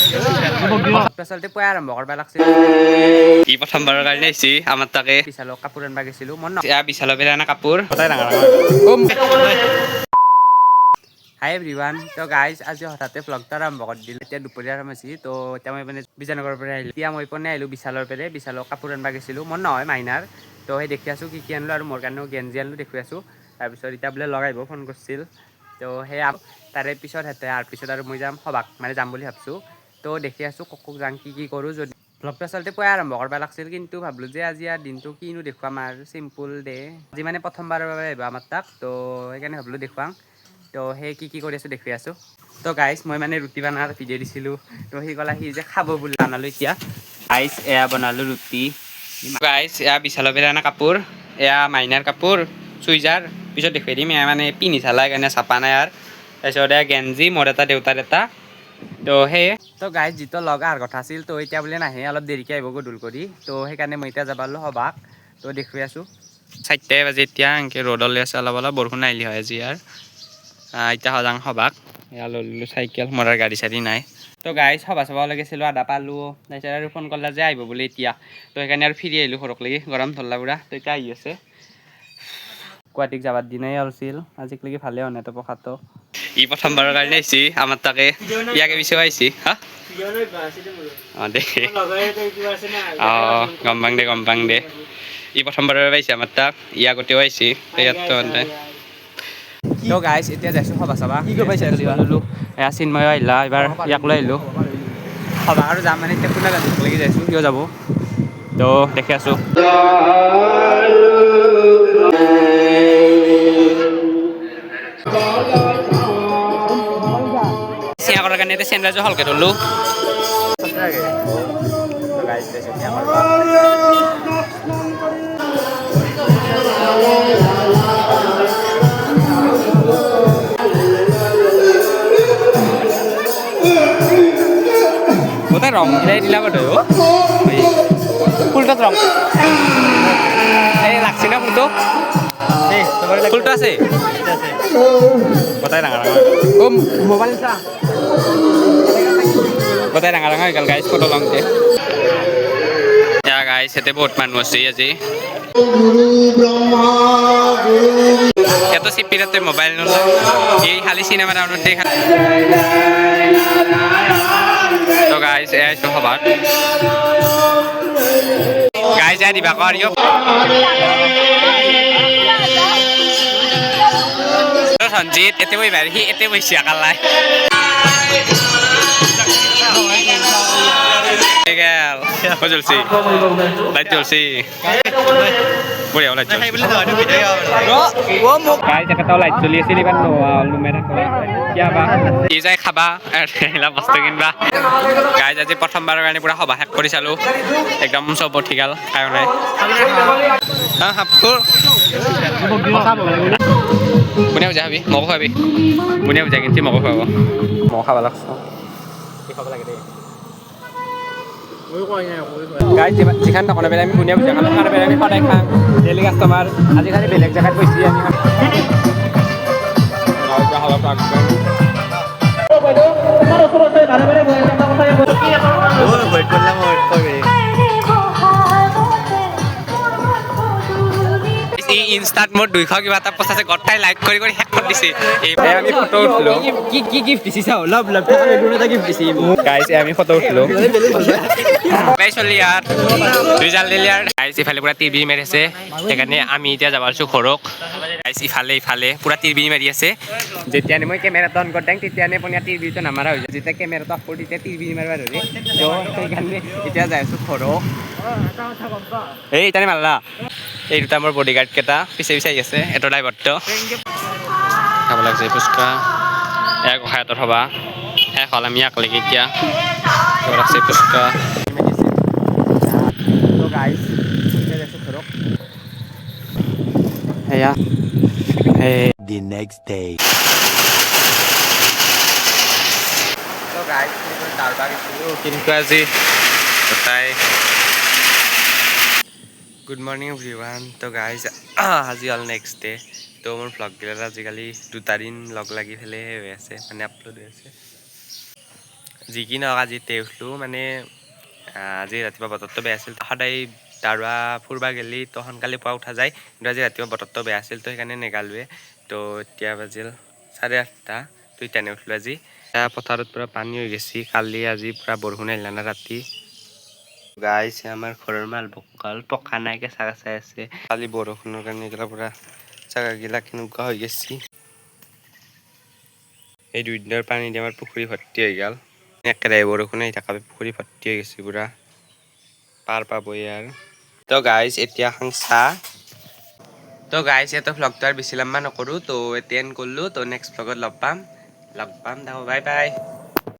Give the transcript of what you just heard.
আচলতে পুৱাই আৰম্ভ কৰিব লাগিছিল। ই প্ৰথমবাৰৰ কাৰণে আহিছে আমাৰ তাকে বিশালক কাপোৰ আনিব গৈছিলোঁ মন এয়া বিশালৰ পৰা আনা কাপোৰ হাই এভৰিৱান তো গাইজ আজি হঠাতে ভ্লগটো আৰম্ভ কৰি দিলোঁ। এতিয়া দুপৰীয়া সময়ছি তো এতিয়া মই মানে বিজয়নগৰৰ পৰা আহিলোঁ। এতিয়া মই পোনে আহিলোঁ বিশালৰ পৰা। বিশালক কাপোৰ আনিব গৈছিলোঁ মন নহয় মাইনাৰ। তো সেই দেখি আছোঁ কি আনিলোঁ আৰু মোৰ কাৰণেও গেঞ্জি আনিলোঁ দেখুৱাই আছোঁ। তাৰপিছত এতিয়া বোলে লগ আহিব ফোন কৰিছিল। তো সেই তাৰে পিছত পিছত আৰু মই যাম সভাত মানে যাম বুলি ভাবিছোঁ। তো দেখি আছোঁ কক যাং কি কৰোঁ যদি ভ্লগটো আচলতে পুৱাই আৰম্ভ কৰিব লাগিছিল, কিন্তু ভাবিলোঁ যে আজি দিনটো কিনো দেখুৱাম আৰু চিম্পুল ডে। আজি মানে প্ৰথমবাৰৰ বাবে আহিব আমাৰ তাক, তো সেইকাৰণে ভাবিলোঁ দেখুৱাম। তো সেই কি কৰি আছোঁ দেখুৱাই আছোঁ। তো গাইজ মই মানে ৰুটি বনাৰ ভিডিঅ' দিছিলোঁ। তো সি ক'লে সি যে খাব বুলি বনালোঁ এতিয়া গাইজ এয়া বনালোঁ ৰুটি। গাইজ এয়া বিশালৰ পৰা আনা কাপোৰ, এয়া মাইনাৰ কাপোৰ চুইজাৰ পিছত দেখুৱাই দিম। এয়া মানে পিন্ধি চালা কাৰণে চাপা নাই আৰু তাৰপিছত এয়া গেঞ্জি মোৰ এটা দেউতাৰ এটা। তো সেয়ে তো গাইজ যিটো লগ অহাৰ কথা আছিল তো এতিয়া বোলে নাহে, অলপ দেৰিকৈ আহিব গধূল কৰি। তো সেইকাৰণে মই এতিয়া যাব পাৰিলোঁ সভাত। তো দেখুৱাই আছোঁ 4টাই বাজি এতিয়া এনেকৈ ৰ'দলৈ আছে অলপ অলপ বৰষুণ আহিলে হয় আজি আৰু এতিয়া সজাং সভাত। এয়া লৈ ল'লোঁ চাইকেল, মোৰ গাড়ী চাড়ী নাই। তো গাইজ সভা চভা লাগিছিলোঁ আধা পালোঁ। তাৰপিছত আৰু ফোন কৰিলে যে আহিব বুলি এতিয়া। তো সেইকাৰণে আৰু ফিৰি আহিলোঁ ঘৰক লাগি, গৰম ধৰিলা পুৰা। তো এতিয়া আহি আছে গুৱাহাটীক যাবাৰ দিনাই আছিল, আজিলৈকে ভালে হোৱা নাই তো প্ৰসাদটো। ই প্ৰথমবাৰৰ কাৰণে আহিছে আমাৰ তাকে, ইয়াকে পিছেও আহিছে হা দে গম পাং দে ই প্ৰথমবাৰৰ বাবে আহিছে আমাৰ তাক, ই আগতেও আহিছে তো গাইজ এতিয়া যাইছোঁ সভা চাবা। কি কৰিব পাৰিছে ল'লোঁ এয়া চিন্ময় আহিলা, এইবাৰ ইয়াক লৈ আহিলোঁ সভা আৰু যাম মানে এতিয়া কোনে লাগি যাইছোঁ কিয় যাব। তো দেখি আছোঁ চিঞা কৰাৰ কাৰণে এতিয়া চেণ্ডেলযোৰ সলকে ধৰলোঁ। গোটেই ৰং মিলাই দিলা বাৰু ফুলটোত ৰং এই লাগছে না ফুলটো ফুলটো আছে গোটাই ডাঙৰ মোবাইল চা গোটাই ডাঙৰ হৈ গ'ল গাইজ ফটো লওঁতে। এতিয়া গাইজ ইয়াতে বহুত মানুহ আছে আজি। ইয়াতো চিপিৰাতে মোবাইল নলয়, এই খালি চিনেমা ডাউনলোড দিয়ে। তো গাইজ এয়া আছোঁ সভাত। গাইজ এয়া দিবা কৰ সঞ্জিত এতে বহি ভাই সি এতে বহিছে কালাই জ্বলছি লাইট জ্বলছি বঢ়িয়া লাইট জ্বলছি লাইট জ্বলি আছিল ইমান ই যাই খাবা বস্তু কিনবা। গাইজ আজি প্ৰথমবাৰৰ কাৰণে পুৰা সভা শেষ কৰি চালোঁ, একদম চব উঠি গ'ল কাৰণে কোনে বুজা খাবি মকো খাবি কোনে বুজা কিন্তু মকো খুৱাব মকো খাব লাগছ খাব লাগে দেই। গাইজ যিখন দোকানৰ পৰা আমি বুনিয়া বুজা খালোঁ তাৰ পৰা আমি সদায় খাওঁ ডেইলি কাষ্টমাৰ। আজিকালি বেলেগ জেগাত গৈছে আমি ইনষ্টাত মোৰ 200 কিবা এটা পোষ্ট আছে, গোটাই লাইক কৰি শেষ কৰি দিছে। আমি ফটো উঠিলোঁ কি গিফ্ট দিছি চাওঁ লভ গিফ্ট দিছি গাইজ আমি ফটো উঠিলোঁ চলি ইয়াত ৰিজাল্ট দিলে আৰু গাইজ ইফালে পুৰা টিভি মাৰি আছে, সেইকাৰণে আমি এতিয়া যাব আছোঁ ঘৰক। গাইজ ইফালে পুৰা টিভি মাৰি আছে, যেতিয়া মই কেমেৰাটো অন কৰি দিম তেতিয়া পুৰা টিভিটো নামাৰা হৈ যায়, যেতিয়া কেমেৰাটো অফ কৰোঁ তেতিয়া টিভি মাৰিব ধৰে। সেইকাৰণে এতিয়া যাই আছোঁ ঘৰক। এই ইতানে মাল্লা এই দুটা মোৰ বডিগাৰ্ড কেইটা পিছে পিছে আহি আছে, এটা ড্ৰাইভাৰটো খাব লাগিছে ফুচকা এক গোঁসাই সভা শেষ হ'ল। আমি একলৈকে এতিয়া খাব লাগিছে ফুচকা। সেয়া The next day. কিন্তু আজি গোটাই গুড মৰ্ণিং এভৰিৱান। তো গাইজ আজি হ'ল নেক্সট ডে। তো মোৰ ভ্লগবিলাক আজিকালি 2টা দিন লগ লাগি পেলাই হৈ আছে মানে আপলোড হৈ আছে। যি কি নহওক আজি উঠলোঁ মানে আজি ৰাতিপুৱা বতৰটো বেয়া আছিল সদায় দাৰুৱা ফুৰবা গেলি তো সোনকালে পুৱা উঠা যায় কিন্তু আজি ৰাতিপুৱা বতৰটো বেয়া আছিল তো সেইকাৰণে নেগালোৱে তো এতিয়া বাজিল 8:30 তো ইটানে উঠলোঁ আজি পথাৰত পূৰা পানী হৈ গৈছে কালি আজি পূৰা বৰষুণ আহিলা না ৰাতি গাইছ আমাৰ ঘৰৰ মাল বকাল পকা নাই কেঁচা কেঁচাই আছে কালি বৰষুণৰ কাৰণে এইগিলা পূৰা জাগাগিলা কেনেকুৱা হৈ গৈছে এই 2 দিনৰ পানী দি আমাৰ পুখুৰী ভৰ্তি হৈ গ'ল একেৰাহে বৰষুণ আহি থকা পুখুৰী ভৰ্তি হৈ গৈছে পূৰা পাৰ পাবই আৰু তো গাইজ এতিয়া এখন চাহ তো গাইজ ইয়াতে ভ্লগটো আৰু বেছি লম্বা নকৰোঁ তো এতিয়া এণ্ড কৰিলোঁ তো নেক্সট ভ্লগত লগ পাম বাই বাই